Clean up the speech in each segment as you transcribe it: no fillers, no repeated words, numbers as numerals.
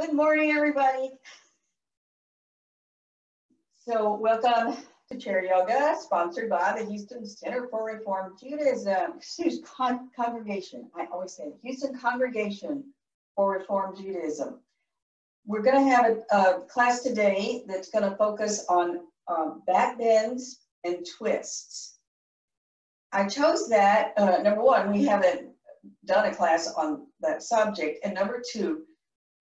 Good morning, everybody. So welcome to Chair Yoga, sponsored by the Houston Center for Reform Judaism. Congregation, I always say Houston Congregation for Reform Judaism. We're going to have a class today that's going to focus on back bends and twists. I chose that, number one, we haven't done a class on that subject, and number two,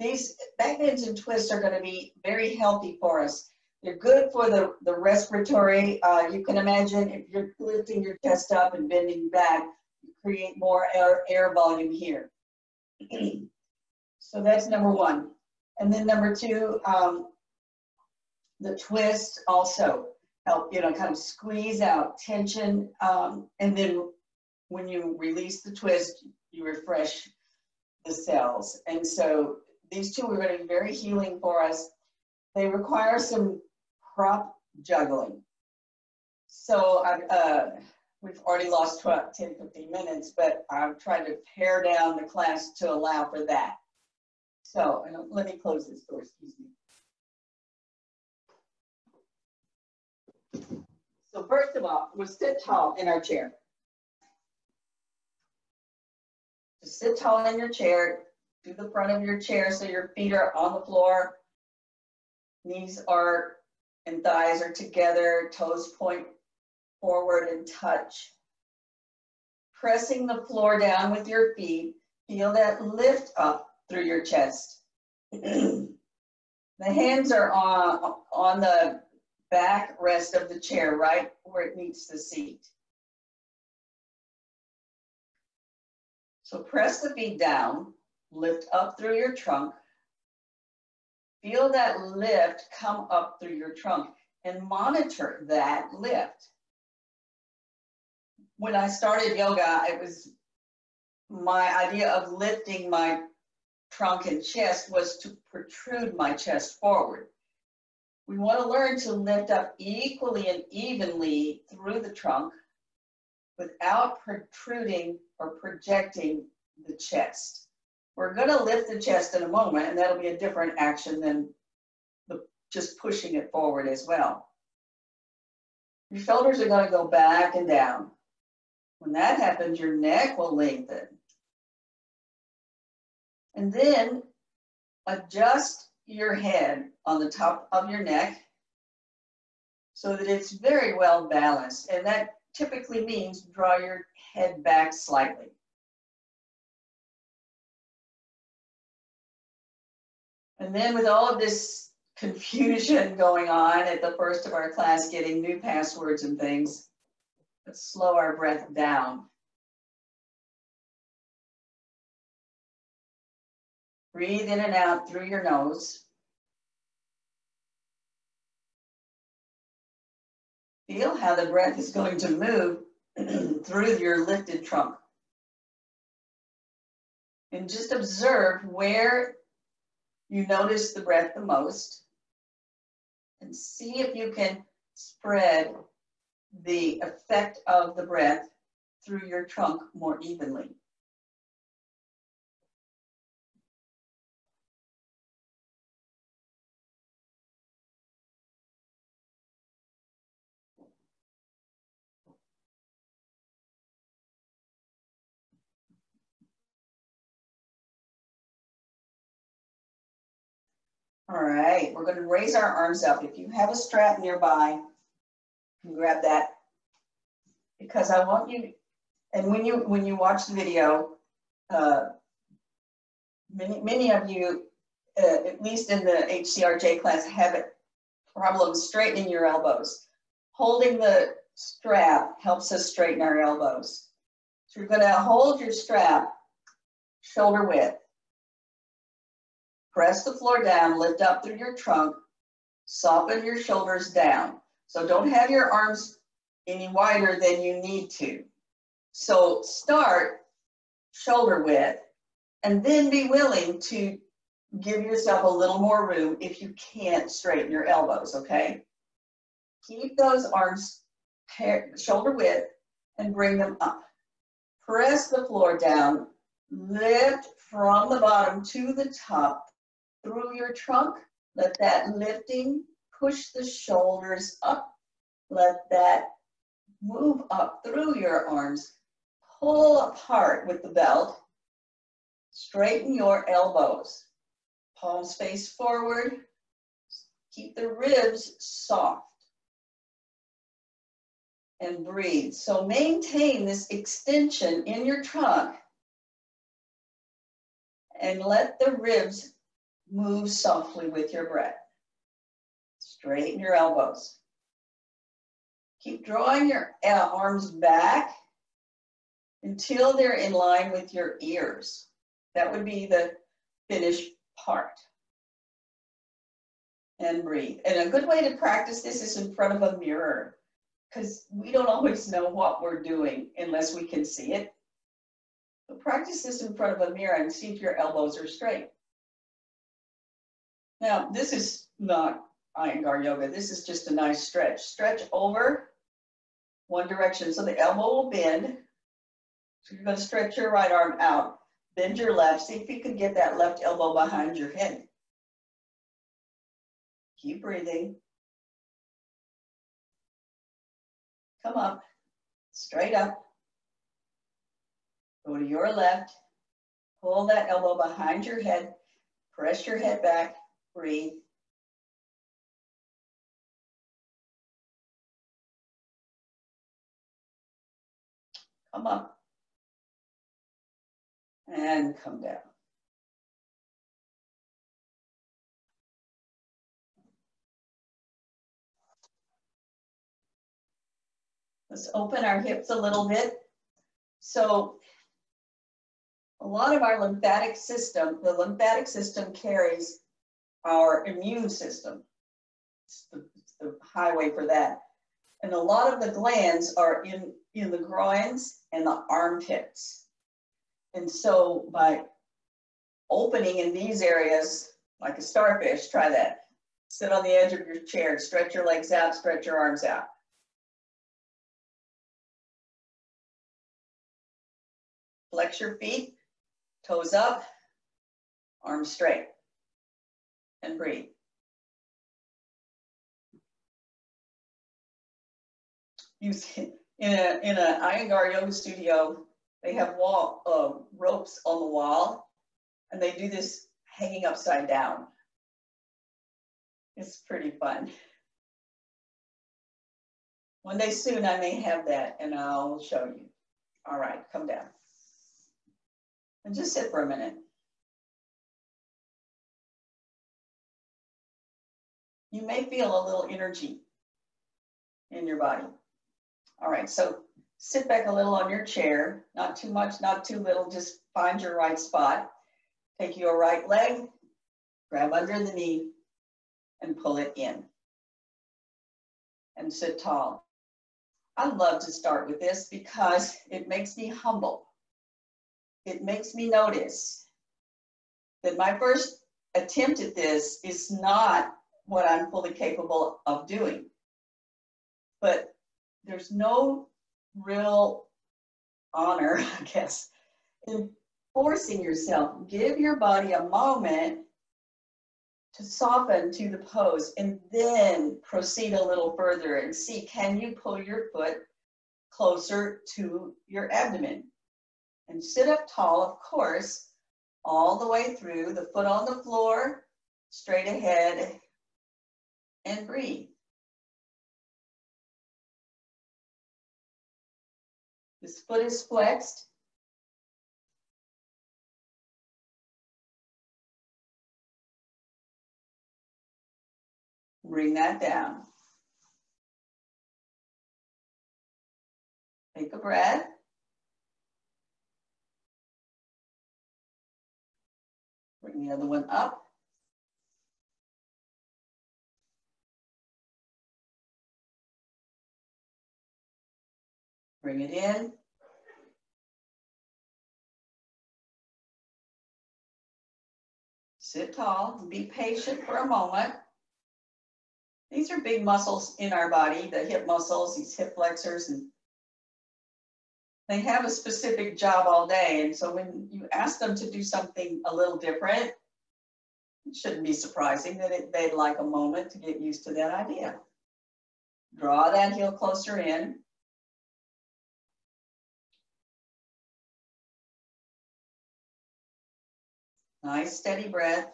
these back bends and twists are going to be very healthy for us. They're good for the respiratory. You can imagine if you're lifting your chest up and bending back, you create more air volume here. So that's number one. And then number two, the twist also help, kind of squeeze out tension. And then when you release the twist, you refresh the cells. And so these two are going to be very healing for us. They require some prop juggling. So we've already lost 10, 15 minutes, but I've tried to pare down the class to allow for that. So let me close this door, excuse me. So first of all, we'll sit tall in our chair. Just sit tall in your chair. To the front of your chair so your feet are on the floor. Knees are and thighs are together, toes point forward and touch. Pressing the floor down with your feet, feel that lift up through your chest. The hands are on the back rest of the chair, right where it meets the seat. So press the feet down. Lift up through your trunk. Feel that lift come up through your trunk and monitor that lift. When I started yoga, it was my idea of lifting my trunk and chest was to protrude my chest forward. We want to learn to lift up equally and evenly through the trunk without protruding or projecting the chest. We're going to lift the chest in a moment, and that'll be a different action than just pushing it forward as well. Your shoulders are going to go back and down. When that happens, your neck will lengthen. And then adjust your head on the top of your neck so that it's very well balanced. And that typically means draw your head back slightly. And then with all of this confusion going on at the first of our class, getting new passwords and things, let's slow our breath down. Breathe in and out through your nose. Feel how the breath is going to move through your lifted trunk. And just observe where you notice the breath the most, and see if you can spread the effect of the breath through your trunk more evenly. All right, we're going to raise our arms up. If you have a strap nearby, you can grab that, because I want you, and when you watch the video, many of you, at least in the HCRJ class, have problems straightening your elbows. Holding the strap helps us straighten our elbows. So you're going to hold your strap shoulder width. Press the floor down, lift up through your trunk, soften your shoulders down. So don't have your arms any wider than you need to. So start shoulder width, and then be willing to give yourself a little more room if you can't straighten your elbows, okay? Keep those arms shoulder width and bring them up. Press the floor down, lift from the bottom to the top through your trunk. Let that lifting push the shoulders up. Let that move up through your arms. Pull apart with the belt. Straighten your elbows. Palms face forward. Keep the ribs soft. And breathe. So maintain this extension in your trunk and let the ribs move softly with your breath. Straighten your elbows. Keep drawing your arms back until they're in line with your ears. That would be the finished part. And breathe. And a good way to practice this is in front of a mirror, because we don't always know what we're doing unless we can see it. So practice this in front of a mirror and see if your elbows are straight. Now, this is not Iyengar yoga. This is just a nice stretch. Stretch over one direction. So the elbow will bend. So you're going to stretch your right arm out. Bend your left. See if you can get that left elbow behind your head. Keep breathing. Come up, straight up. Go to your left. Pull that elbow behind your head. Press your head back. Breathe. Come up. And come down. Let's open our hips a little bit. So a lot of our lymphatic system, the lymphatic system carries our immune system. It's the highway for that. And a lot of the glands are in the groins and the armpits. And so by opening in these areas, like a starfish, try that. Sit on the edge of your chair, stretch your legs out, stretch your arms out. Flex your feet, toes up, arms straight, and breathe. In a Iyengar yoga studio, they have ropes on the wall, and they do this hanging upside down. It's pretty fun. One day soon, I may have that, and I'll show you. All right, come down. And just sit for a minute. You may feel a little energy in your body. All right, so sit back a little on your chair. Not too much, not too little. Just find your right spot. Take your right leg, grab under the knee, and pull it in. And sit tall. I love to start with this because it makes me humble. It makes me notice that my first attempt at this is not what I'm fully capable of doing. But there's no real honor, I guess, in forcing yourself. Give your body a moment to soften to the pose and then proceed a little further and see, can you pull your foot closer to your abdomen? And sit up tall, of course, all the way through, the foot on the floor, straight ahead, and breathe. This foot is flexed. Bring that down. Take a breath. Bring the other one up. Bring it in. Sit tall. Be patient for a moment. These are big muscles in our body, the hip muscles, these hip flexors, and they have a specific job all day. And so when you ask them to do something a little different, It shouldn't be surprising that they'd like a moment to get used to that idea. Draw that heel closer in. Nice steady breath.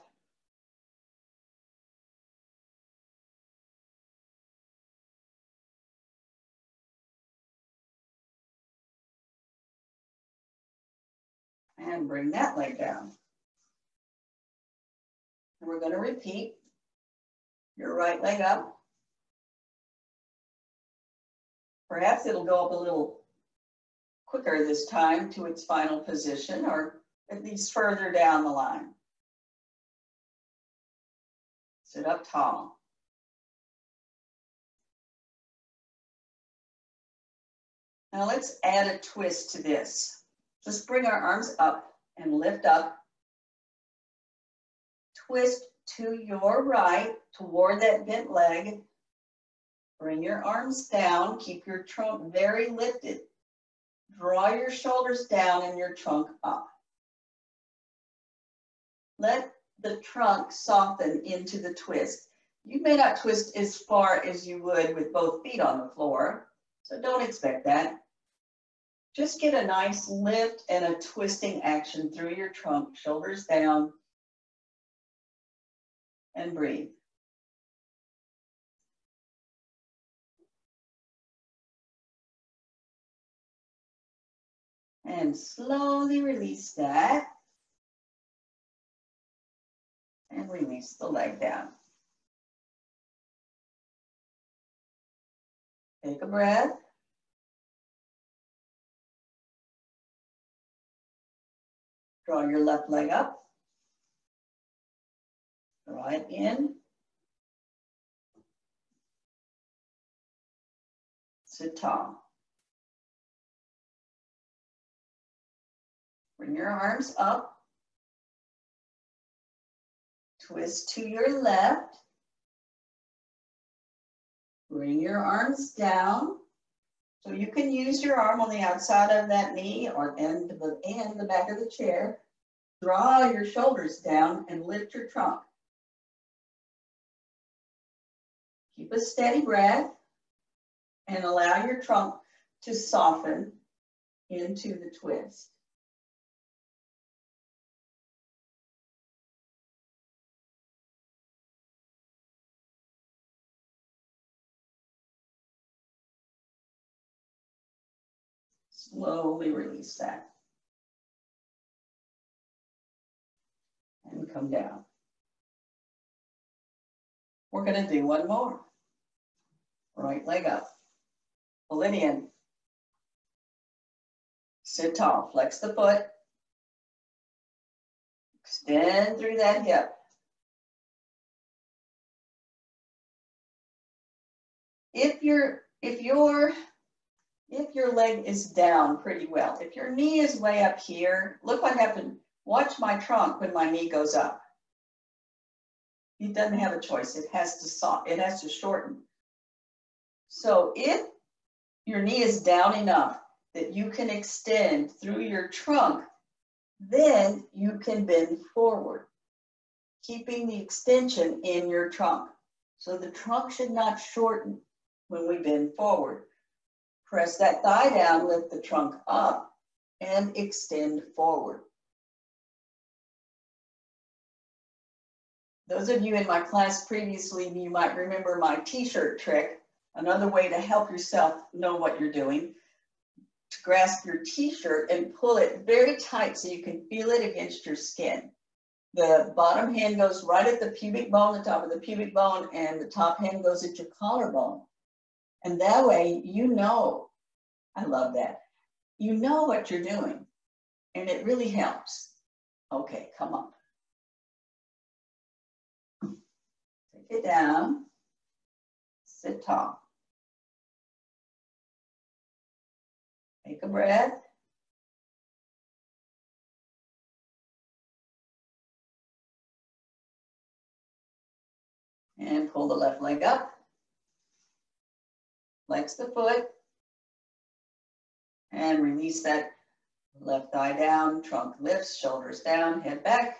And bring that leg down. And we're going to repeat your right leg up. Perhaps it'll go up a little quicker this time to its final position, or at least further down the line. Sit up tall. Now let's add a twist to this. Just bring our arms up and lift up. Twist to your right toward that bent leg. Bring your arms down. Keep your trunk very lifted. Draw your shoulders down and your trunk up. Let the trunk soften into the twist. You may not twist as far as you would with both feet on the floor, so don't expect that. Just get a nice lift and a twisting action through your trunk, shoulders down, and breathe. And slowly release that. And release the leg down. Take a breath. Draw your left leg up. Draw it in. Sit tall. Bring your arms up. Twist to your left. Bring your arms down. So you can use your arm on the outside of that knee and the back of the chair. Draw your shoulders down and lift your trunk. Keep a steady breath and allow your trunk to soften into the twist. Slowly release that. And come down. We're going to do one more. Right leg up. Pull it in. Sit tall. Flex the foot. Extend through that hip. If your leg is down pretty well, if your knee is way up here, look what happened. Watch my trunk when my knee goes up. It doesn't have a choice. It has to shorten. So if your knee is down enough that you can extend through your trunk, then you can bend forward, keeping the extension in your trunk. So the trunk should not shorten when we bend forward. Press that thigh down, lift the trunk up, and extend forward. Those of you in my class previously, you might remember my t-shirt trick. Another way to help yourself know what you're doing, to grasp your t-shirt and pull it very tight so you can feel it against your skin. The bottom hand goes right at the pubic bone, the top of the pubic bone, and the top hand goes at your collarbone. And that way, you know, I love that. You know what you're doing, and it really helps. Okay, come on. Take it down, sit tall. Take a breath. And pull the left leg up. Flex the foot. And release that left thigh down, trunk lifts, shoulders down, head back.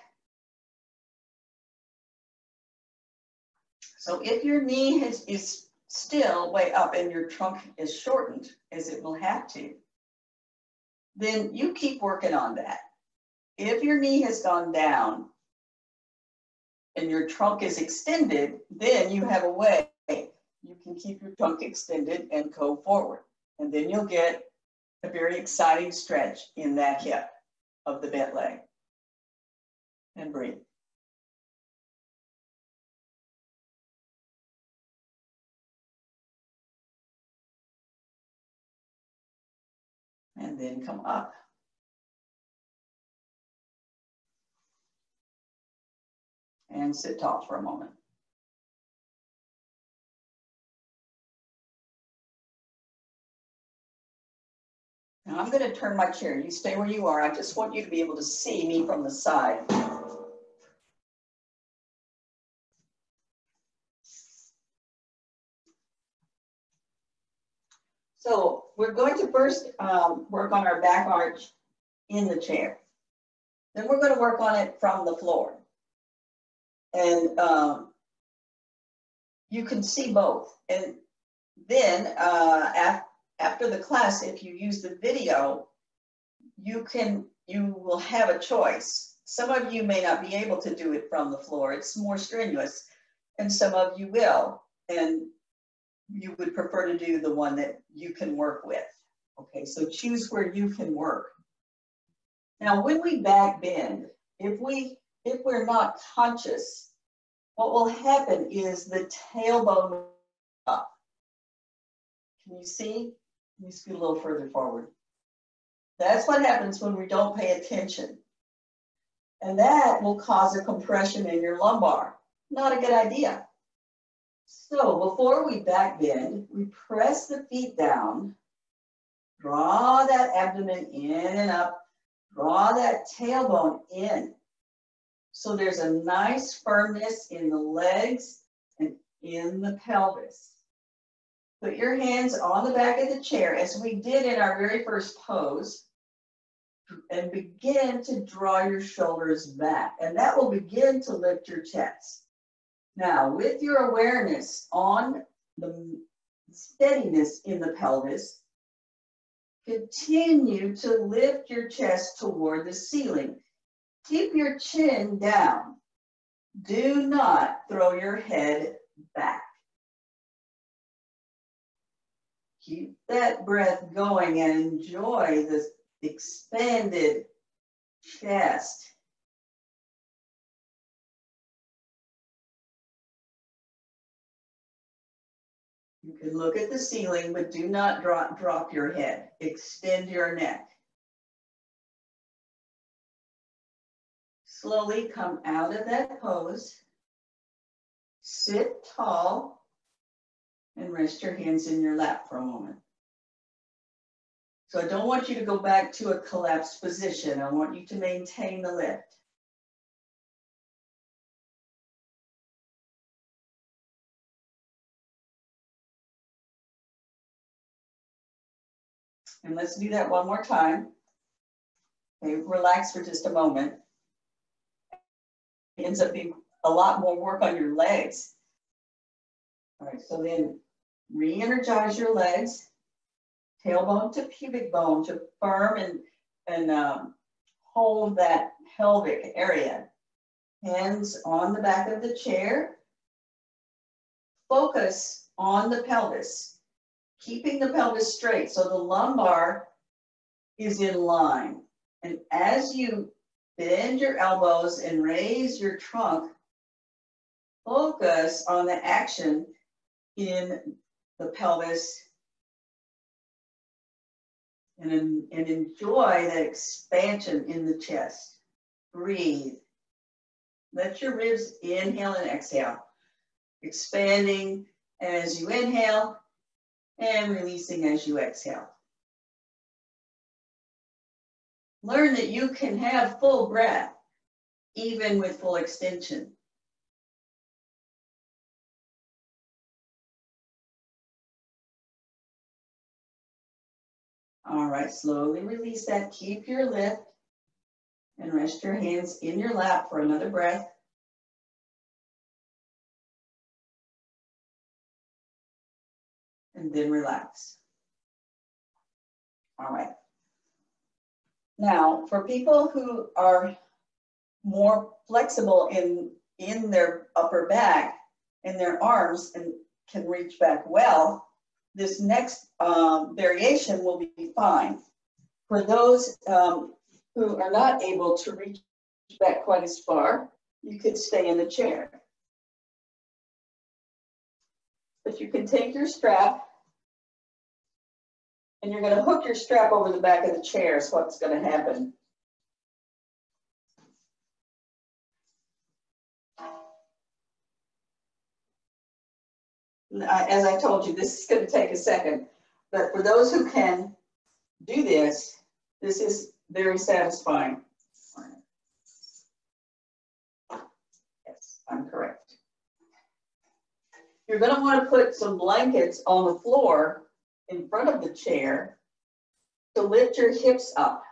So if your knee is still way up and your trunk is shortened, as it will have to, then you keep working on that. If your knee has gone down and your trunk is extended, then you have a way you can keep your trunk extended and go forward. And then you'll get a very exciting stretch in that hip of the bent leg. And breathe. And then come up. And sit tall for a moment. Now I'm going to turn my chair. You stay where you are. I just want you to be able to see me from the side. So we're going to first work on our back arch in the chair. Then we're going to work on it from the floor. And you can see both. And then after the class, if you use the video, you will have a choice. Some of you may not be able to do it from the floor. It's more strenuous. And some of you will. And you would prefer to do the one that you can work with. Okay, so choose where you can work. Now, when we back bend, if we're not conscious, what will happen is the tailbone up. Can you see? Let me scoot a little further forward. That's what happens when we don't pay attention. And that will cause a compression in your lumbar. Not a good idea. So before we back bend, we press the feet down, draw that abdomen in and up, draw that tailbone in. So there's a nice firmness in the legs and in the pelvis. Put your hands on the back of the chair, as we did in our very first pose, and begin to draw your shoulders back. And that will begin to lift your chest. Now, with your awareness on the steadiness in the pelvis, continue to lift your chest toward the ceiling. Keep your chin down. Do not throw your head back. Keep that breath going and enjoy this expanded chest. You can look at the ceiling, but do not drop your head. Extend your neck. Slowly come out of that pose. Sit tall and rest your hands in your lap for a moment. So I don't want you to go back to a collapsed position. I want you to maintain the lift. And let's do that one more time. Okay, relax for just a moment. It ends up being a lot more work on your legs. All right, so then re-energize your legs, tailbone to pubic bone to firm and hold that pelvic area. Hands on the back of the chair. Focus on the pelvis, keeping the pelvis straight so the lumbar is in line. And as you bend your elbows and raise your trunk, focus on the action in the pelvis and enjoy that expansion in the chest. Breathe. Let your ribs inhale and exhale. Expanding as you inhale and releasing as you exhale. Learn that you can have full breath even with full extension. All right, slowly release that. Keep your lift and rest your hands in your lap for another breath. and then relax. All right. Now, for people who are more flexible in their upper back and their arms and can reach back well, this next variation will be fine. For those who are not able to reach back quite as far, you could stay in the chair. But you can take your strap and you're going to hook your strap over the back of the chair is what's going to happen. As I told you, this is going to take a second, but for those who can do this, this is very satisfying. Yes, I'm correct. You're going to want to put some blankets on the floor in front of the chair to lift your hips up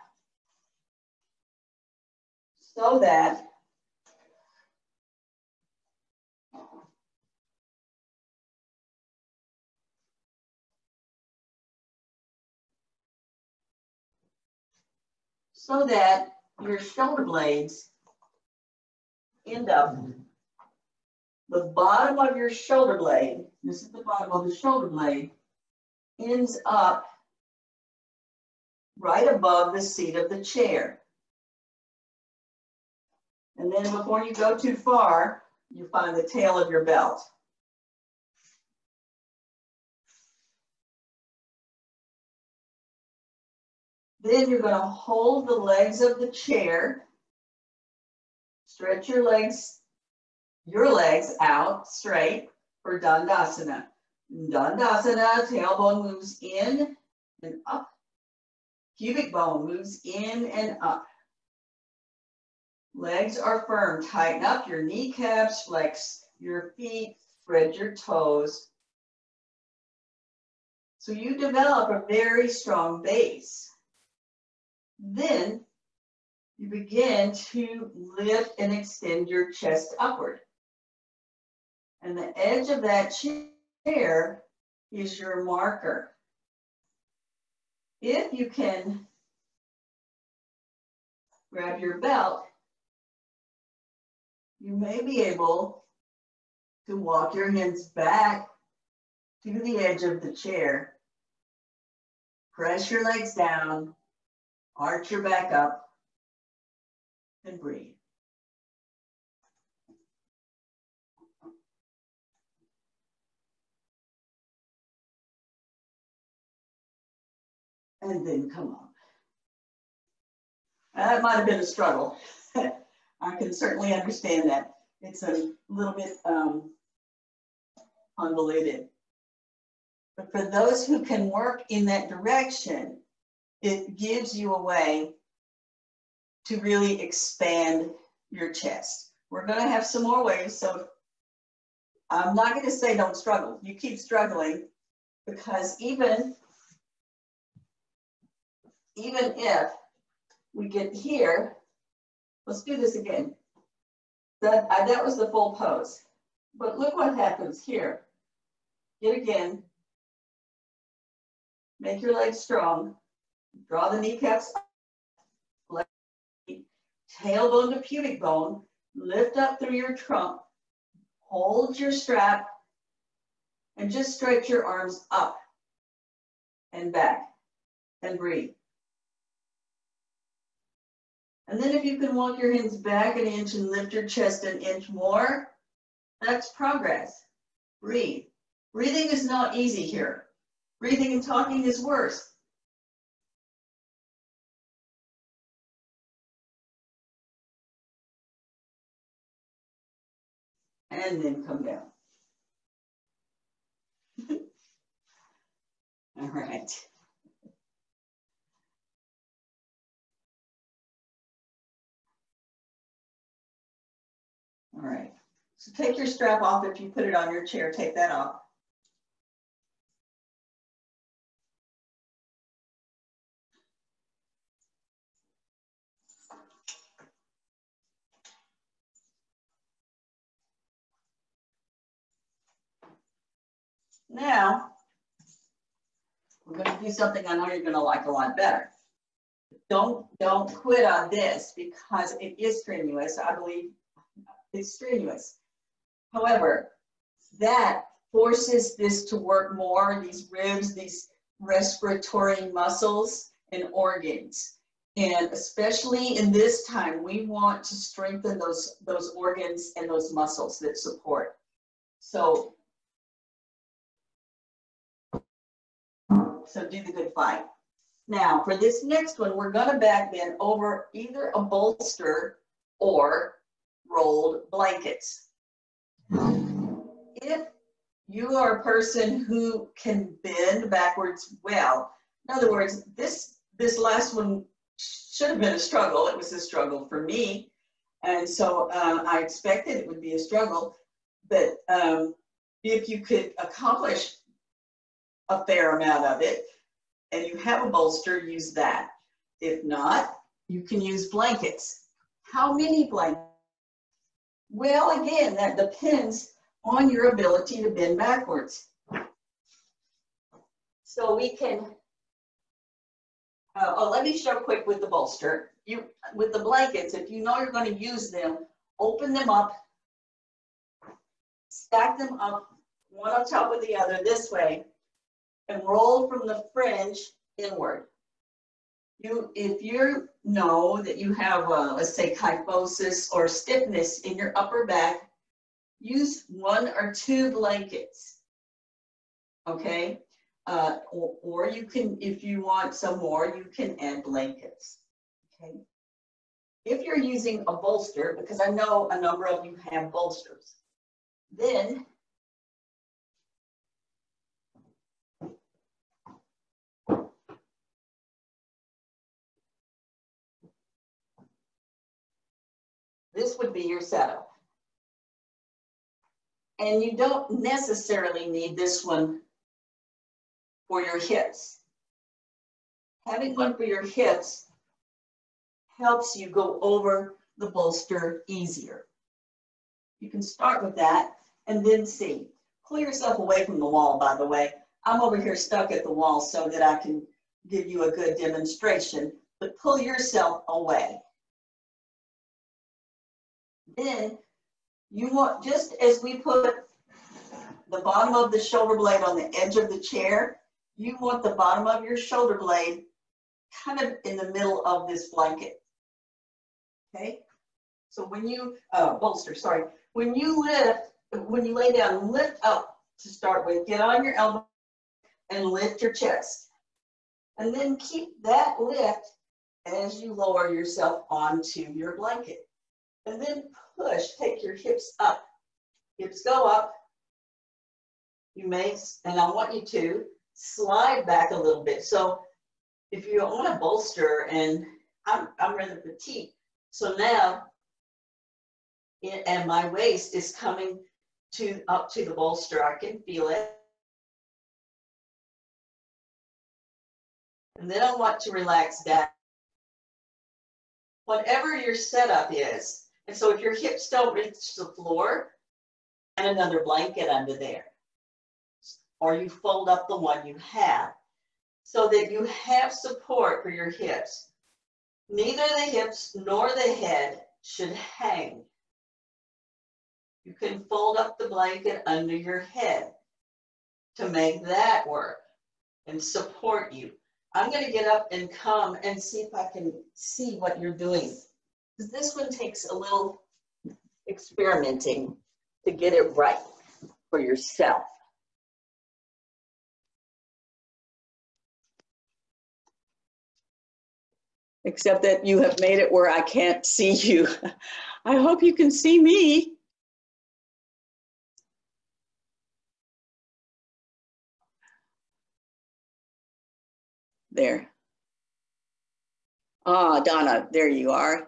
so that your shoulder blades end up, the bottom of your shoulder blade, this is the bottom of the shoulder blade, ends up right above the seat of the chair. And then before you go too far, you find the tail of your belt. Then you're going to hold the legs of the chair, stretch your legs out straight for Dandasana. Dandasana, tailbone moves in and up. Pubic bone moves in and up. Legs are firm. Tighten up your kneecaps, flex your feet, spread your toes. So you develop a very strong base. Then you begin to lift and extend your chest upward. And the edge of that chair is your marker. If you can grab your belt, you may be able to walk your hands back to the edge of the chair. Press your legs down, arch your back up, and breathe. And then come up. That might have been a struggle. I can certainly understand that. It's a little bit convoluted. But for those who can work in that direction, it gives you a way to really expand your chest. We're going to have some more ways, so I'm not going to say don't struggle. You keep struggling, because even if we get here, let's do this again. That was the full pose. But look what happens here. Get again. Make your legs strong. Draw the kneecaps up. Tailbone to pubic bone. Lift up through your trunk. Hold your strap. And just stretch your arms up and back. And breathe. And then if you can walk your hands back an inch and lift your chest an inch more, that's progress. Breathe. Breathing is not easy here. Breathing and talking is worse. And then come down. All right. All right. So take your strap off. If you put it on your chair, take that off. Now, we're going to do something I know you're going to like a lot better. Don't quit on this because it is strenuous. I believe it's strenuous. However, that forces this to work more, these ribs, these respiratory muscles and organs. And especially in this time, we want to strengthen those organs and those muscles that support. So do the good fight. Now, for this next one, we're going to back bend over either a bolster or rolled blankets. If you are a person who can bend backwards well, in other words, this last one should have been a struggle. It was a struggle for me. And so I expected it would be a struggle. But if you could accomplish a fair amount of it and you have a bolster, use that. If not, you can use blankets. How many blankets? Well, again, that depends on your ability to bend backwards. So we can, let me show quick with the bolster. With the blankets, if you know you're going to use them, open them up, stack them up, one on top of the other this way, and roll from the fringe inward. If you know that you have, let's say, kyphosis or stiffness in your upper back, use 1 or 2 blankets, okay? Or you can, if you want some more, you can add blankets, okay? If you're using a bolster, because I know a number of you have bolsters, then this would be your setup. And you don't necessarily need this one for your hips. Having one for your hips helps you go over the bolster easier. You can start with that and then see. Pull yourself away from the wall, by the way. I'm over here stuck at the wall so that I can give you a good demonstration, but pull yourself away. Then you want, just as we put the bottom of the shoulder blade on the edge of the chair, you want the bottom of your shoulder blade kind of in the middle of this blanket. Okay? So when you, bolster, sorry. When you lay down, lift up to start with. Get on your elbow and lift your chest. And then keep that lift as you lower yourself onto your blanket. And then push, take your hips up. Hips go up. You may, and I want you to slide back a little bit. So if you want to bolster, and I'm rather petite, so now, and my waist is coming up to the bolster, I can feel it. And then I want to relax down. Whatever your setup is, and so if your hips don't reach the floor, and another blanket under there. Or you fold up the one you have so that you have support for your hips. Neither the hips nor the head should hang. You can fold up the blanket under your head to make that work and support you. I'm going to get up and come and see if I can see what you're doing. Because this one takes a little experimenting to get it right for yourself. Except that you have made it where I can't see you. I hope you can see me. There. Ah, Donna, there you are.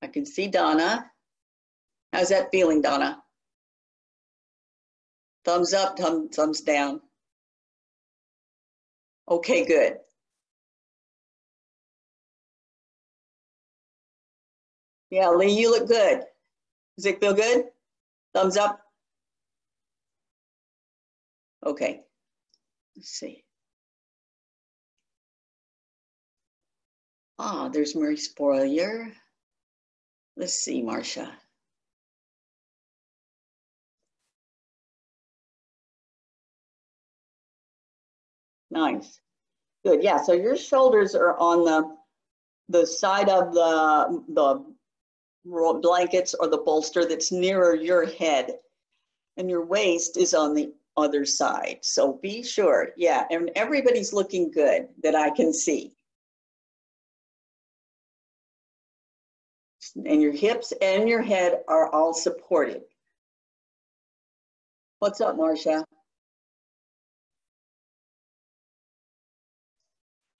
I can see Donna. How's that feeling, Donna? Thumbs up, thumbs down. Okay, good. Yeah, Lee, you look good. Does it feel good? Thumbs up? Okay, let's see. Ah, there's Mary Spoiler. Let's see, Marcia. Nice. Good. Yeah, so your shoulders are on the side of the blankets or the bolster that's nearer your head, and your waist is on the other side. So be sure. Yeah, and everybody's looking good that I can see. And your hips and your head are all supported. What's up, Marcia?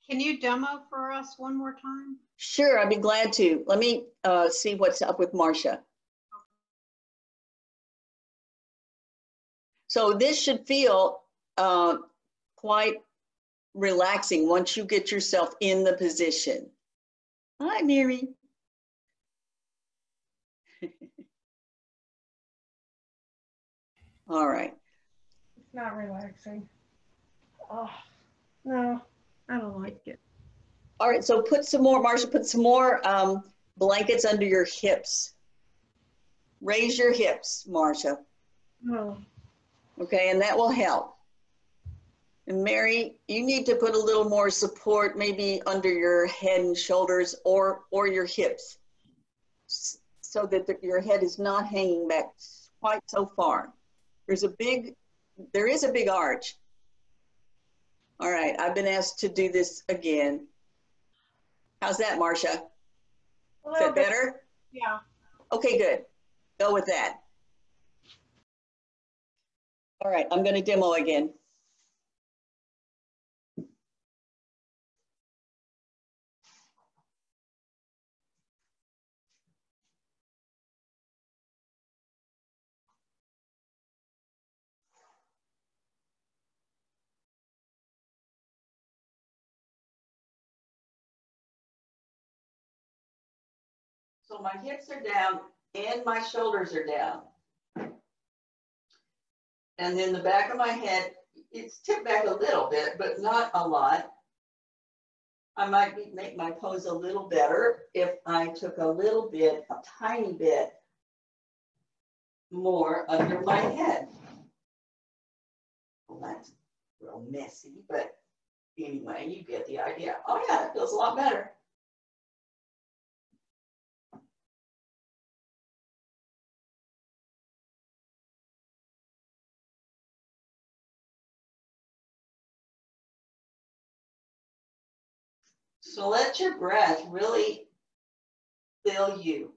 Can you demo for us one more time? Sure, I'd be glad to. Let me see what's up with Marcia. So this should feel quite relaxing once you get yourself in the position. Hi, Mary. All right. It's not relaxing. Oh, no, I don't like it. All right, so put some more, Marcia, put some more blankets under your hips. Raise your hips, Marcia. No. Okay, and that will help. And Mary, you need to put a little more support maybe under your head and shoulders or your hips so that your head is not hanging back quite so far. There is a big arch. All right, I've been asked to do this again. How's that, Marcia? Is that better? Yeah. Okay, good. Go with that. All right, I'm going to demo again. So my hips are down and my shoulders are down. And then the back of my head, it's tipped back a little bit, but not a lot. I might make my pose a little better if I took a tiny bit more under my head. Well, that's real messy, but anyway, you get the idea. Oh yeah, it feels a lot better. So let your breath really fill you.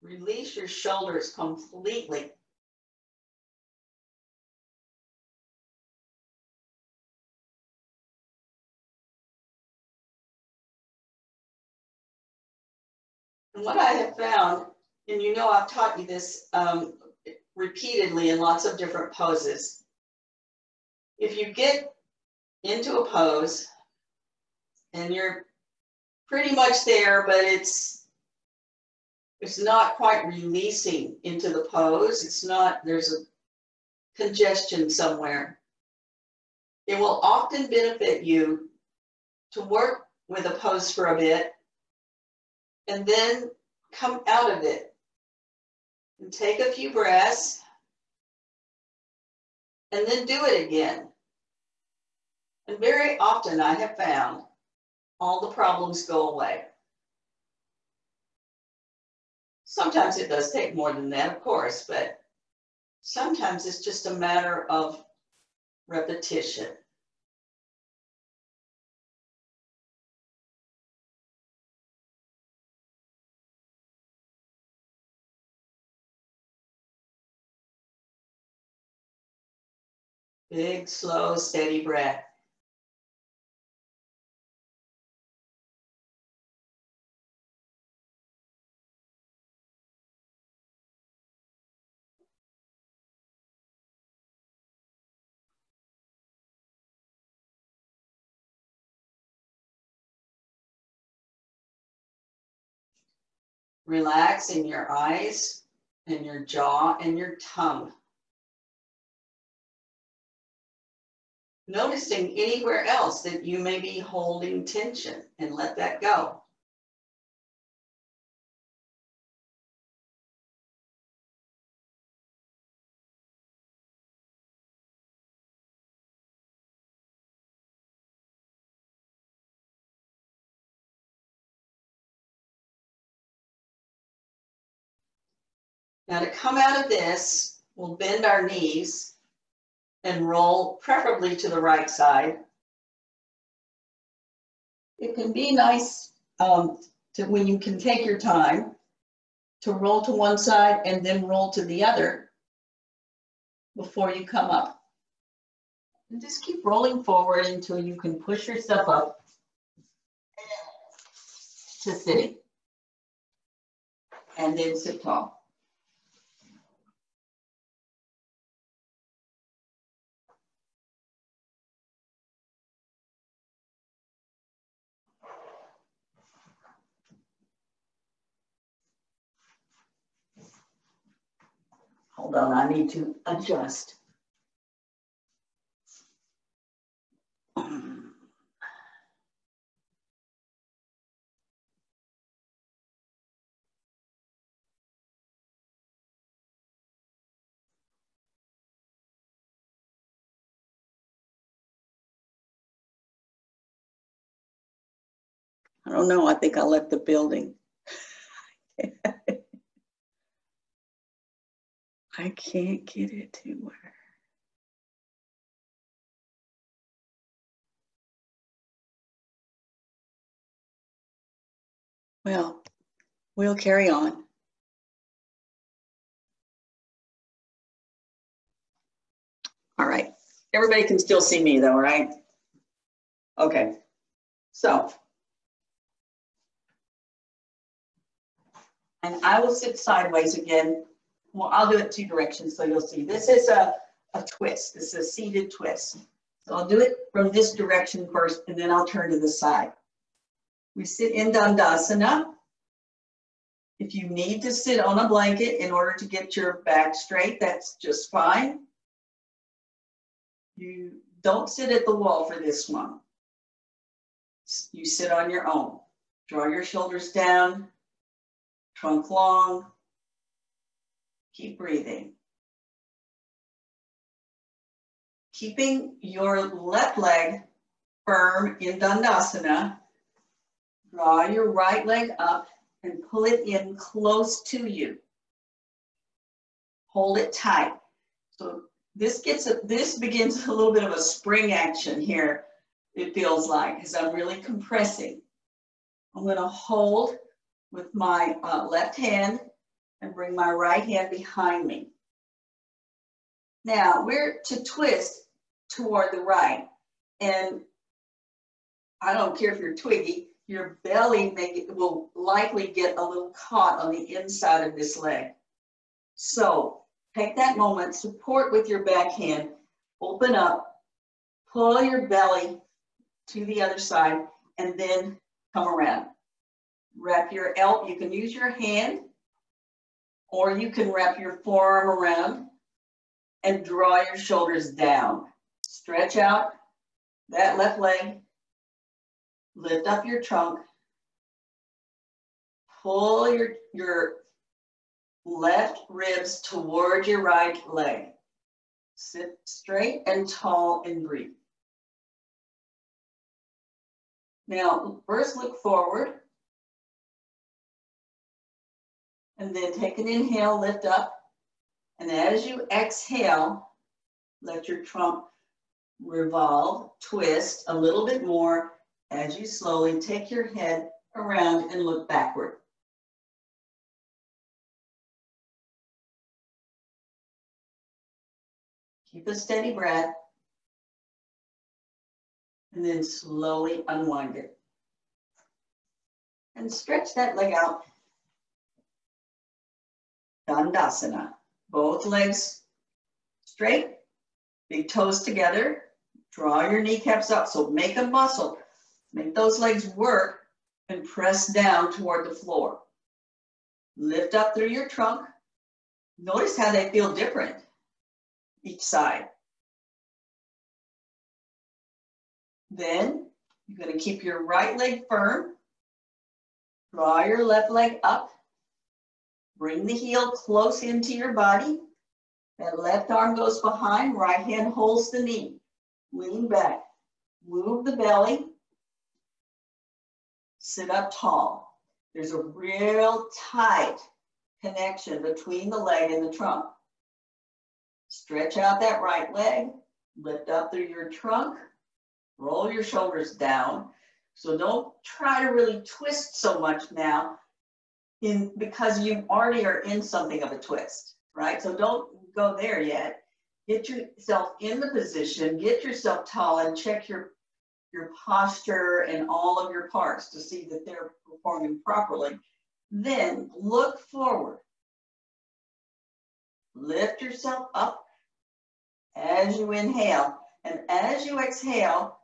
Release your shoulders completely. And what I have found, and you know I've taught you this repeatedly in lots of different poses. If you get into a pose and you're pretty much there, but it's not quite releasing into the pose, there's a congestion somewhere. It will often benefit you to work with a pose for a bit and then come out of it and take a few breaths and then do it again. And very often I have found all the problems go away. Sometimes it does take more than that, of course, but sometimes it's just a matter of repetition. Big, slow, steady breath. Relax in your eyes and your jaw and your tongue. noticing anywhere else that you may be holding tension, and let that go. Now to come out of this, we'll bend our knees and roll preferably to the right side. It can be nice to when you can take your time to roll to one side and then roll to the other before you come up. And just keep rolling forward until you can push yourself up to sitting. And then sit tall. Hold on, I need to adjust. I don't know, I think I left the building. I can't get it to work. Well, we'll carry on. All right, everybody can still see me though, right? Okay, so. And I will sit sideways again. Well, I'll do it two directions so you'll see. This is a twist. This is a seated twist. So I'll do it from this direction first, and then I'll turn to the side. We sit in Dandasana. If you need to sit on a blanket in order to get your back straight, that's just fine. You don't sit at the wall for this one. You sit on your own. Draw your shoulders down, trunk long. Keep breathing. Keeping your left leg firm in Dandasana, draw your right leg up and pull it in close to you. Hold it tight. So this begins a little bit of a spring action here, it feels like, as I'm really compressing. I'm going to hold with my left hand and bring my right hand behind me. Now we're to twist toward the right, and I don't care if you're twiggy, your belly will likely get a little caught on the inside of this leg. So take that moment, support with your back hand, open up, pull your belly to the other side, and then come around. Wrap your elbow, you can use your hand, or you can wrap your forearm around and draw your shoulders down. Stretch out that left leg, lift up your trunk, pull your left ribs toward your right leg. Sit straight and tall and breathe. Now, first look forward. And then take an inhale, lift up. And as you exhale, let your trunk revolve, twist a little bit more as you slowly take your head around and look backward. Keep a steady breath. And then slowly unwind it. And stretch that leg out. Dandasana. Both legs straight, big toes together. Draw your kneecaps up, so make a muscle. Make those legs work and press down toward the floor. Lift up through your trunk. Notice how they feel different each side. Then you're going to keep your right leg firm. Draw your left leg up. Bring the heel close into your body. That left arm goes behind, right hand holds the knee. Lean back. Move the belly. Sit up tall. There's a real tight connection between the leg and the trunk. Stretch out that right leg. Lift up through your trunk. Roll your shoulders down. So don't try to really twist so much now because you already are in something of a twist, right? So don't go there yet. Get yourself in the position, get yourself tall, and check your posture and all of your parts to see that they're performing properly. Then look forward. Lift yourself up as you inhale. And as you exhale,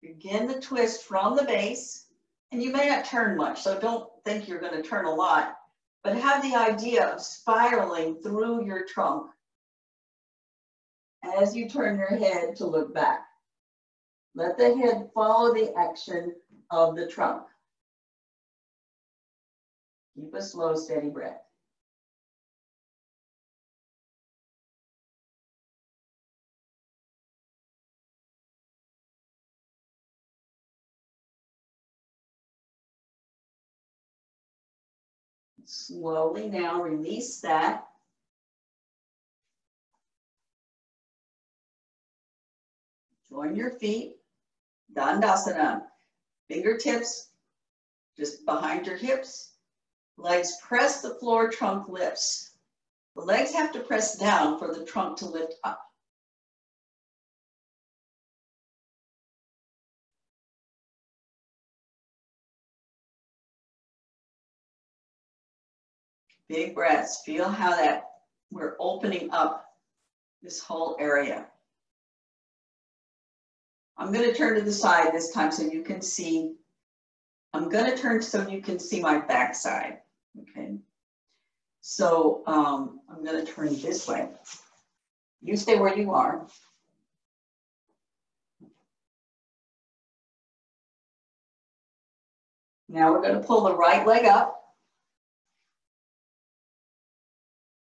begin the twist from the base. And you may not turn much, so don't think you're going to turn a lot, but have the idea of spiraling through your trunk as you turn your head to look back. Let the head follow the action of the trunk. Keep a slow, steady breath. Slowly now release that. Join your feet, Dandasana. Fingertips just behind your hips. Legs press the floor, trunk lifts. The legs have to press down for the trunk to lift up. Big breaths. Feel how we're opening up this whole area. I'm going to turn to the side this time so you can see. I'm going to turn so you can see my backside. Okay. So I'm going to turn this way. You stay where you are. Now we're going to pull the right leg up.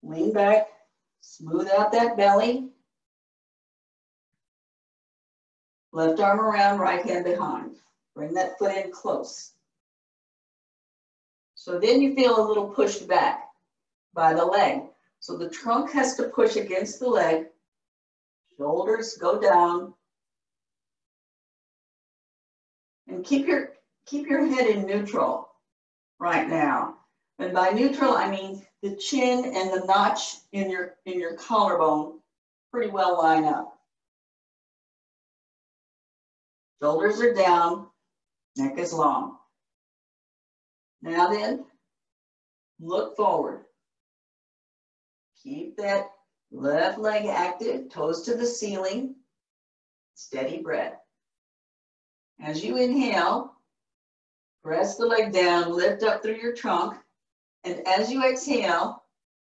Lean back, smooth out that belly. Left arm around, right hand behind. Bring that foot in close. So then you feel a little pushed back by the leg. So the trunk has to push against the leg. Shoulders go down. And keep your head in neutral right now. And by neutral, I mean the chin and the notch in your collarbone pretty well line up. Shoulders are down, neck is long. Now then, look forward. Keep that left leg active, toes to the ceiling, steady breath. As you inhale, press the leg down, lift up through your trunk, and as you exhale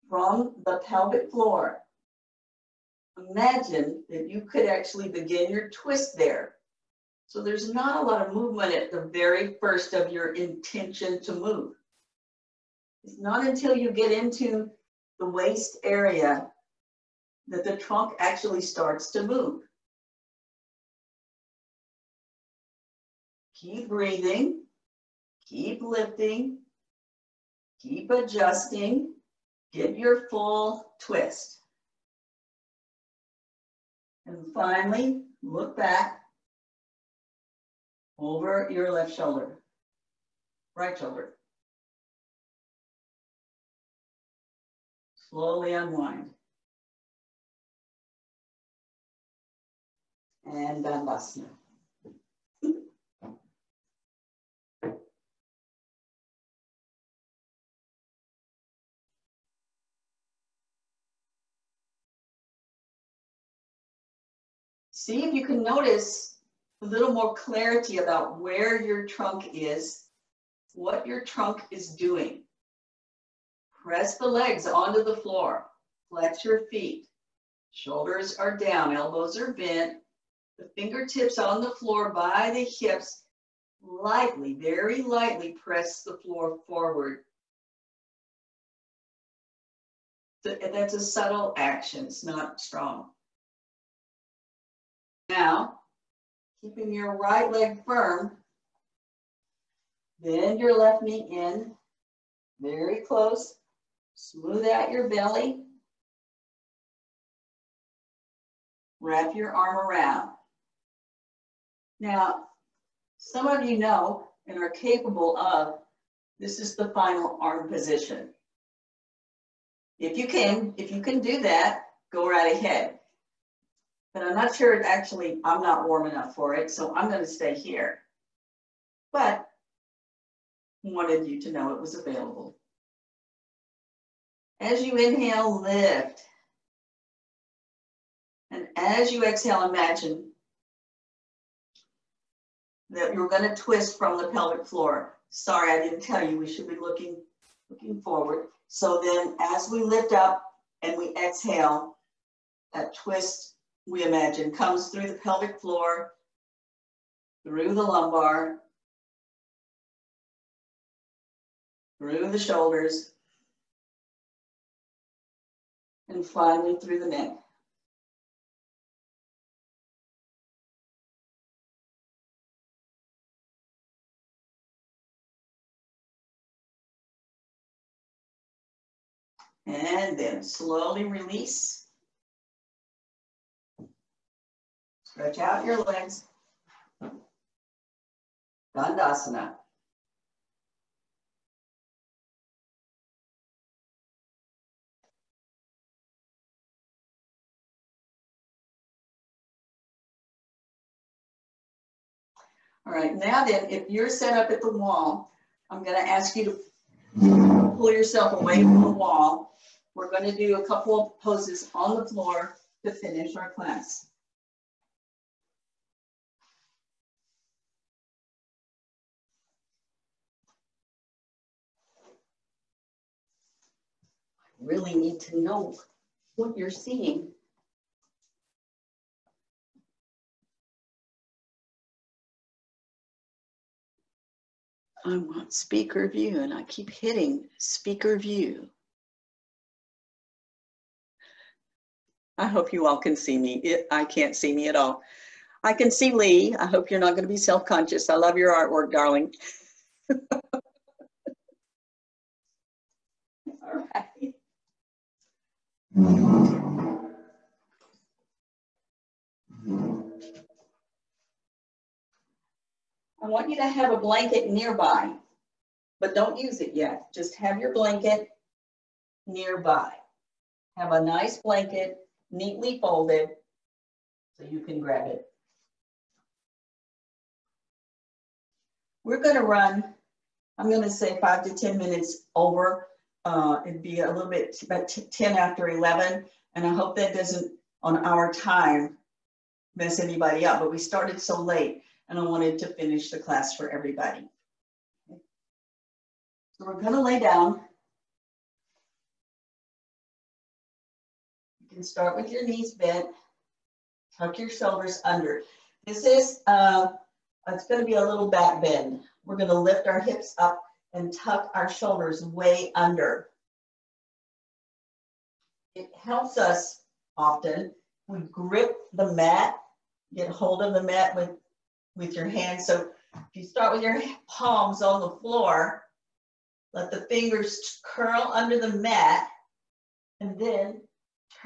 from the pelvic floor, imagine that you could actually begin your twist there. So there's not a lot of movement at the very first of your intention to move. It's not until you get into the waist area that the trunk actually starts to move. Keep breathing, keep lifting, keep adjusting, get your full twist. And finally, look back over your left shoulder, right shoulder. Slowly unwind. And Dandasana. See if you can notice a little more clarity about where your trunk is, what your trunk is doing. Press the legs onto the floor. Flex your feet. Shoulders are down, elbows are bent. The fingertips on the floor by the hips, lightly, very lightly press the floor forward. That's a subtle action, it's not strong. Now, keeping your right leg firm, bend your left knee in, very close, smooth out your belly, wrap your arm around. Now, some of you know and are capable of, this is the final arm position. If you can do that, go right ahead. But I'm not sure I'm not warm enough for it, so I'm going to stay here. But I wanted you to know it was available. As you inhale, lift. And as you exhale, imagine that you're going to twist from the pelvic floor. Sorry, I didn't tell you, we should be looking forward. So then as we lift up and we exhale, that twist, we imagine, comes through the pelvic floor, through the lumbar, through the shoulders, and finally through the neck. And then slowly release. Stretch out your legs. Dandasana. All right, now then, if you're set up at the wall, I'm going to ask you to pull yourself away from the wall. We're going to do a couple of poses on the floor to finish our class. I really need to know what you're seeing. I want speaker view, and I keep hitting speaker view. I hope you all can see me. I can't see me at all. I can see Lee. I hope you're not going to be self-conscious. I love your artwork, darling. All right. I want you to have a blanket nearby, but don't use it yet. Just have your blanket nearby. Have a nice blanket, neatly folded, so you can grab it. We're going to run, I'm going to say 5 to 10 minutes over. It'd be a little bit about 10 after 11, and I hope that doesn't, on our time, mess anybody up, but we started so late, and I wanted to finish the class for everybody. Okay. So we're going to lay down. You can start with your knees bent, tuck your shoulders under. This is, it's going to be a little back bend. We're going to lift our hips up and tuck our shoulders way under. It helps us often. We grip the mat, get hold of the mat with your hands. So if you start with your palms on the floor, let the fingers curl under the mat, and then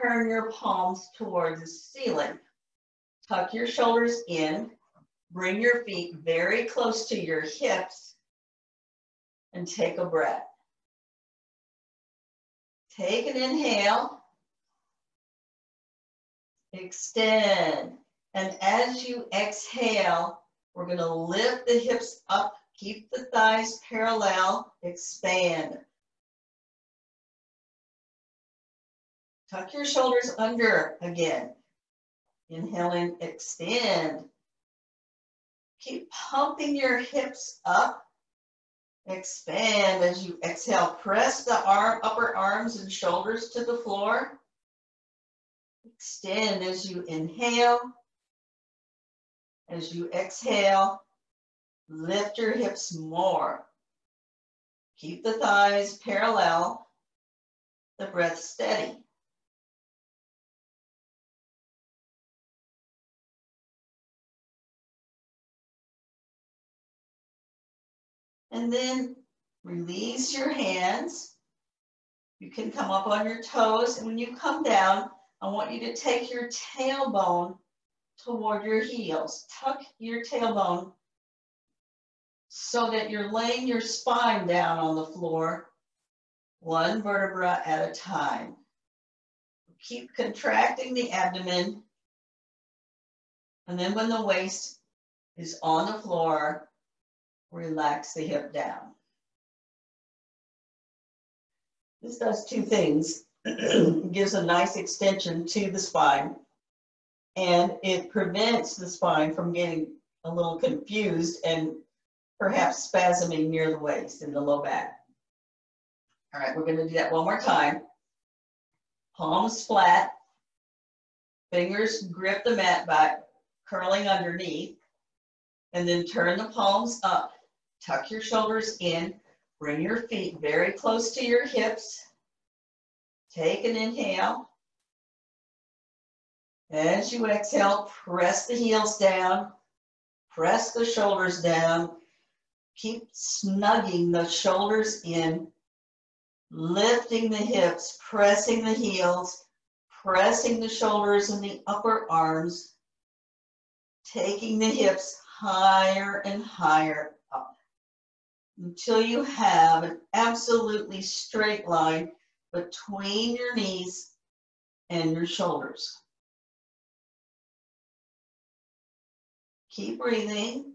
turn your palms towards the ceiling. Tuck your shoulders in, bring your feet very close to your hips, and take a breath. Take an inhale, extend, and as you exhale, we're going to lift the hips up, keep the thighs parallel, expand. Tuck your shoulders under again. Inhale in, extend. Keep pumping your hips up. Expand as you exhale. Press the upper arms and shoulders to the floor. Extend as you inhale. As you exhale, lift your hips more. Keep the thighs parallel, the breath steady. And then release your hands. You can come up on your toes, and when you come down, I want you to take your tailbone toward your heels. Tuck your tailbone so that you're laying your spine down on the floor, one vertebra at a time. Keep contracting the abdomen, and then when the waist is on the floor, relax the hip down. This does two things. It gives a nice extension to the spine, and it prevents the spine from getting a little confused and perhaps spasming near the waist in the low back. All right, we're going to do that one more time. Palms flat, fingers grip the mat by curling underneath, and then turn the palms up. Tuck your shoulders in, bring your feet very close to your hips. Take an inhale. As you exhale, press the heels down, press the shoulders down. Keep snugging the shoulders in, lifting the hips, pressing the heels, pressing the shoulders and the upper arms, taking the hips higher and higher up until you have an absolutely straight line between your knees and your shoulders. Keep breathing.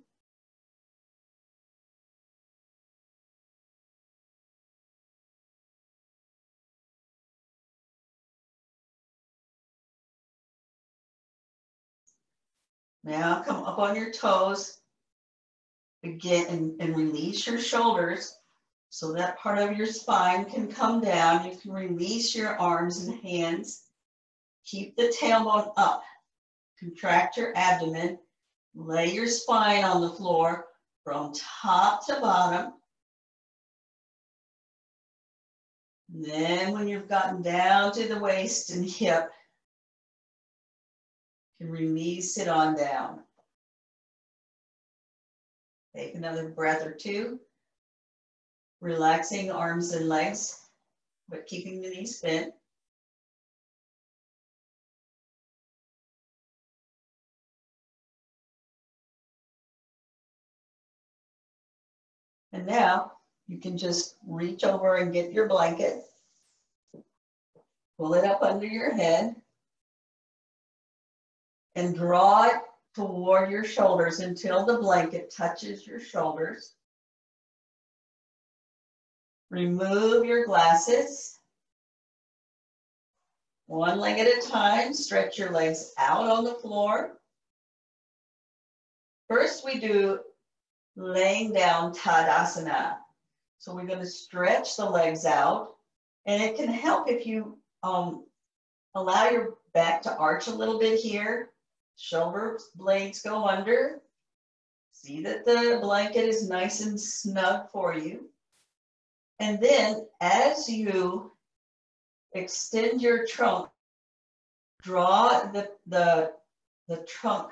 Now come up on your toes. Begin and release your shoulders so that part of your spine can come down. You can release your arms and hands. Keep the tailbone up. Contract your abdomen. Lay your spine on the floor from top to bottom. And then when you've gotten down to the waist and hip, you can release it on down. Take another breath or two. Relaxing arms and legs, but keeping the knees bent. And now you can just reach over and get your blanket. Pull it up under your head and draw it toward your shoulders until the blanket touches your shoulders. Remove your glasses. One leg at a time, stretch your legs out on the floor. First, we do laying down Tadasana. So we're going to stretch the legs out, and it can help if you allow your back to arch a little bit here. Shoulder blades go under. See that the blanket is nice and snug for you. And then as you extend your trunk, draw the trunk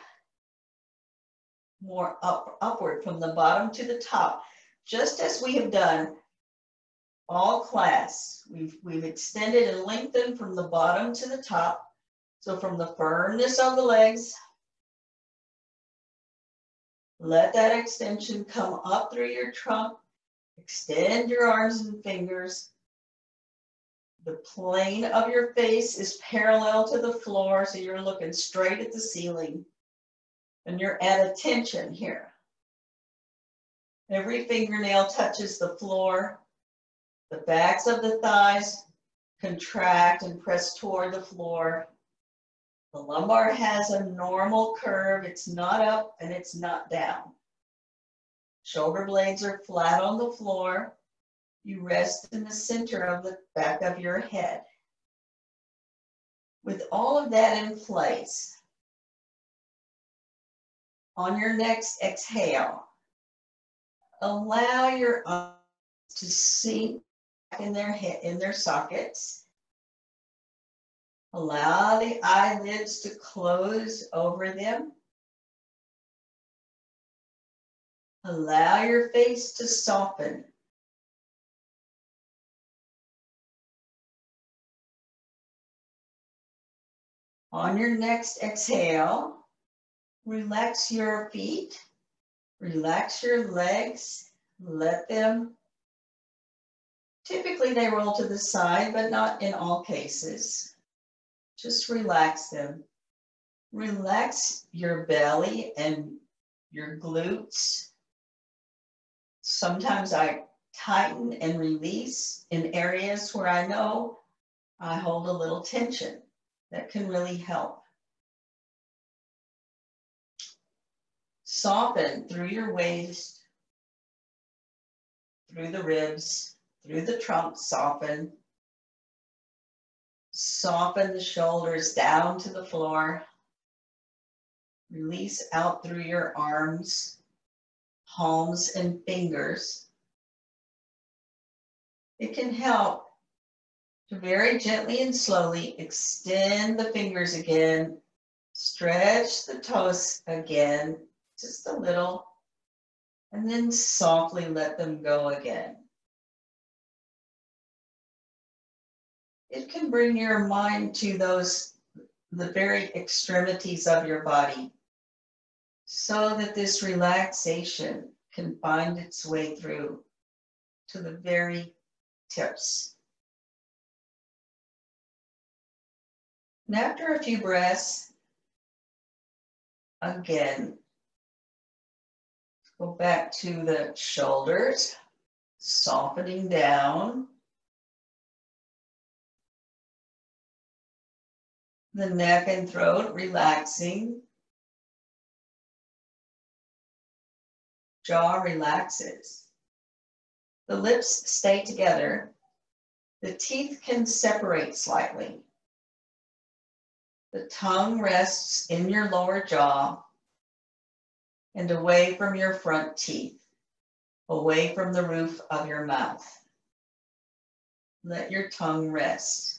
more upward from the bottom to the top, just as we have done all class. We've extended and lengthened from the bottom to the top. So from the firmness of the legs, let that extension come up through your trunk. Extend your arms and fingers. The plane of your face is parallel to the floor, so you're looking straight at the ceiling. And you're at attention here. Every fingernail touches the floor. The backs of the thighs contract and press toward the floor. The lumbar has a normal curve. It's not up and it's not down. Shoulder blades are flat on the floor. You rest in the center of the back of your head. With all of that in place, On your next exhale, allow your eyes to sink in their sockets. Allow the eyelids to close over them. Allow your face to soften. On your next exhale, relax your feet, relax your legs, let them, typically they roll to the side, but not in all cases. Just relax them. Relax your belly and your glutes. Sometimes I tighten and release in areas where I know I hold a little tension. That can really help. Soften through your waist, through the ribs, through the trunk, soften. Soften the shoulders down to the floor. Release out through your arms, palms, and fingers. It can help to very gently and slowly extend the fingers again, stretch the toes again, just a little, and then softly let them go again. It can bring your mind to the very extremities of your body, so that this relaxation can find its way through to the very tips. And after a few breaths, again, go back to the shoulders, softening down. The neck and throat relaxing. Jaw relaxes. The lips stay together. The teeth can separate slightly. The tongue rests in your lower jaw and away from your front teeth, away from the roof of your mouth. Let your tongue rest.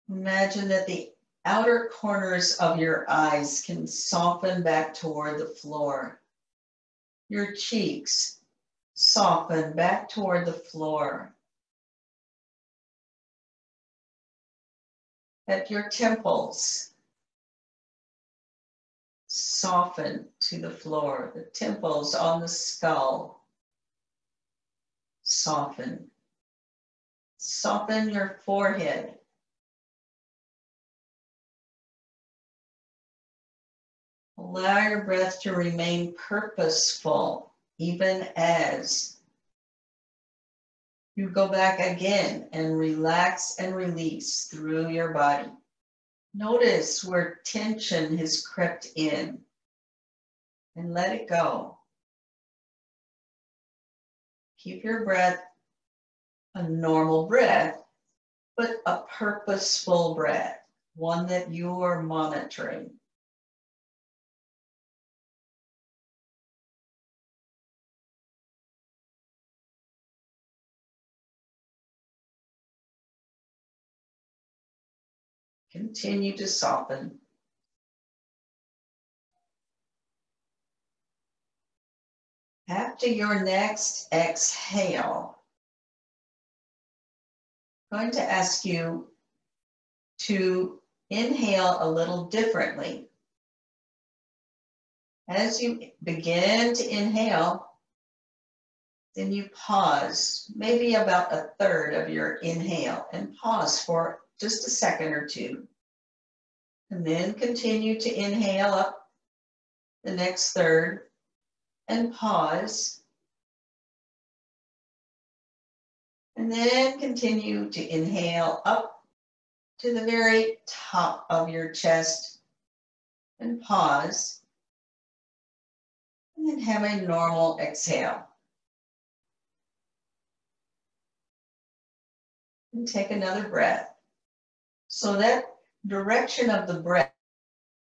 Imagine that the outer corners of your eyes can soften back toward the floor. Your cheeks soften back toward the floor. At your temples, soften to the floor. The temples on the skull, soften. Soften your forehead. Allow your breath to remain purposeful, even as you go back again and relax and release through your body. Notice where tension has crept in and let it go. Keep your breath a normal breath, but a purposeful breath, one that you are monitoring. Continue to soften. After your next exhale, I'm going to ask you to inhale a little differently. As you begin to inhale, then you pause, maybe about a third of your inhale, and pause for just a second or two. And then continue to inhale up the next third and pause. And then continue to inhale up to the very top of your chest and pause. And then have a normal exhale. And take another breath. So that direction of the breath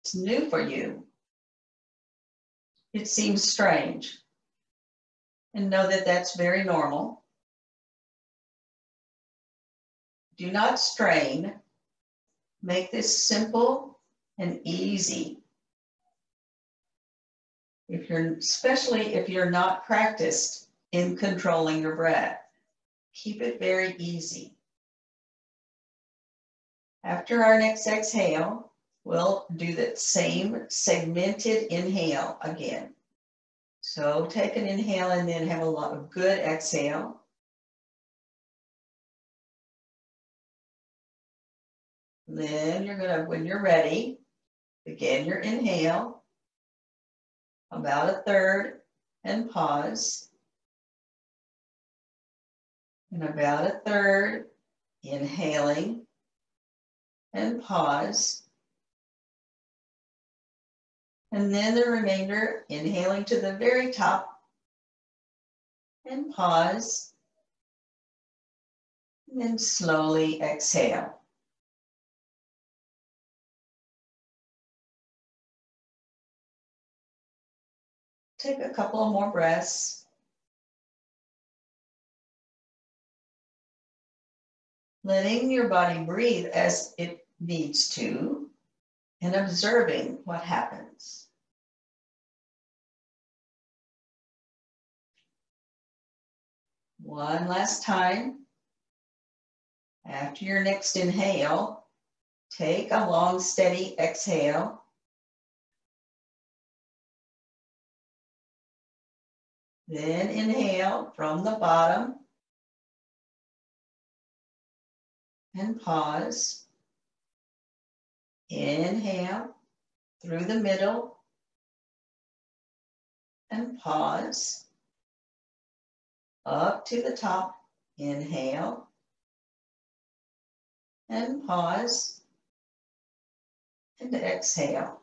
is new for you. It seems strange. And know that that's very normal. Do not strain. Make this simple and easy. Especially if you're not practiced in controlling your breath, keep it very easy. After our next exhale, we'll do that same segmented inhale again. So take an inhale and then have a good exhale. Then when you're ready, begin your inhale, about a third, and pause. And about a third, inhaling, and pause. And then the remainder, inhaling to the very top, and pause. And then slowly exhale. Take a couple of more breaths. Letting your body breathe as it needs to and observing what happens. One last time. After your next inhale, take a long, steady exhale. Then inhale from the bottom and pause. Inhale through the middle and pause. Up to the top, inhale and pause and exhale.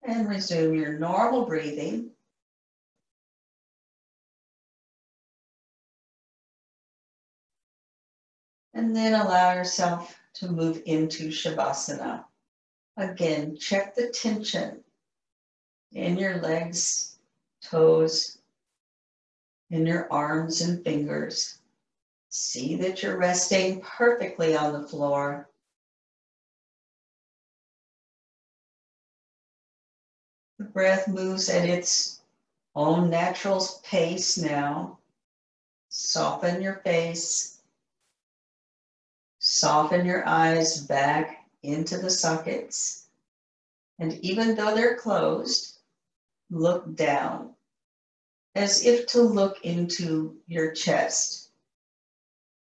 And resume your normal breathing. And then allow yourself to move into Shavasana. Again, check the tension in your legs, toes, in your arms and fingers. See that you're resting perfectly on the floor. The breath moves at its own natural pace now. Soften your face. Soften your eyes back into the sockets. And even though they're closed, look down, as if to look into your chest,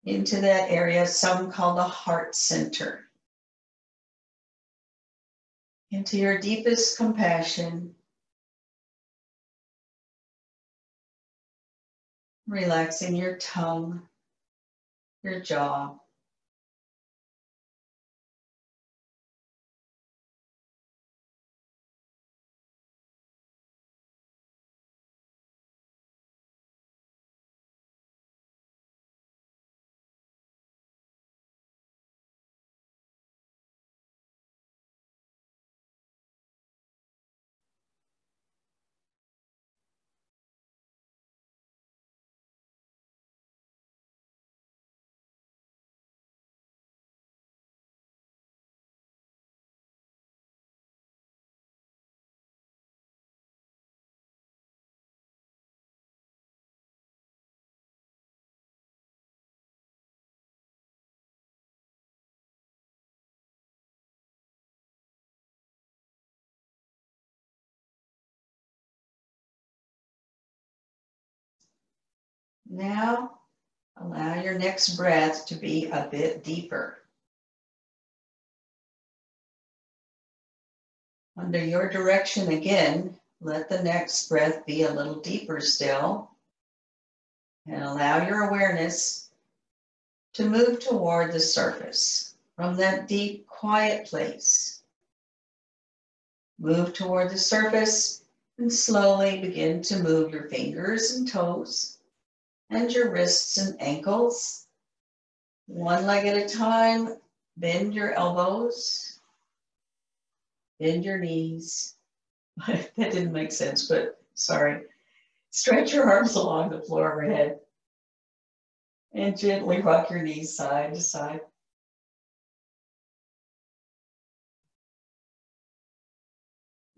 into that area some call the heart center. Into your deepest compassion. Relaxing your tongue, your jaw. Now, allow your next breath to be a bit deeper. Under your direction again, let the next breath be a little deeper still. And allow your awareness to move toward the surface from that deep, quiet place. Move toward the surface, And slowly begin to move your fingers and toes and your wrists and ankles. One leg at a time. Bend your elbows. Bend your knees. That didn't make sense, but sorry. Stretch your arms along the floor overhead. And gently rock your knees side to side.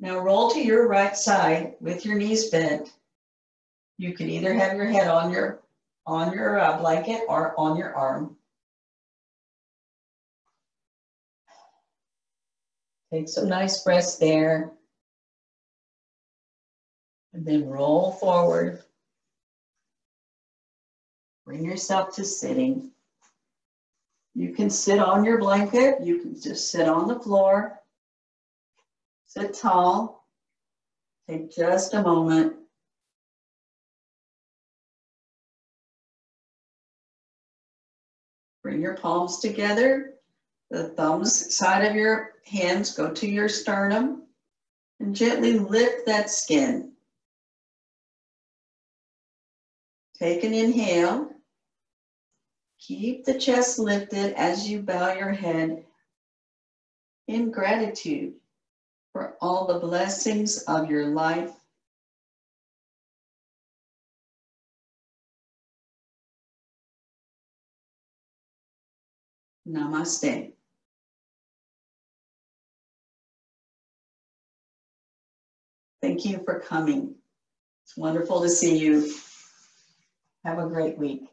Now roll to your right side with your knees bent. You can either have your head on your blanket or on your arm. Take some nice breaths there. And then roll forward. Bring yourself to sitting. You can sit on your blanket. You can just sit on the floor. Sit tall. Take just a moment. Bring your palms together. The thumbs side of your hands go to your sternum. And gently lift that skin. Take an inhale. Keep the chest lifted as you bow your head in gratitude for all the blessings of your life. Namaste. Thank you for coming. It's wonderful to see you. Have a great week.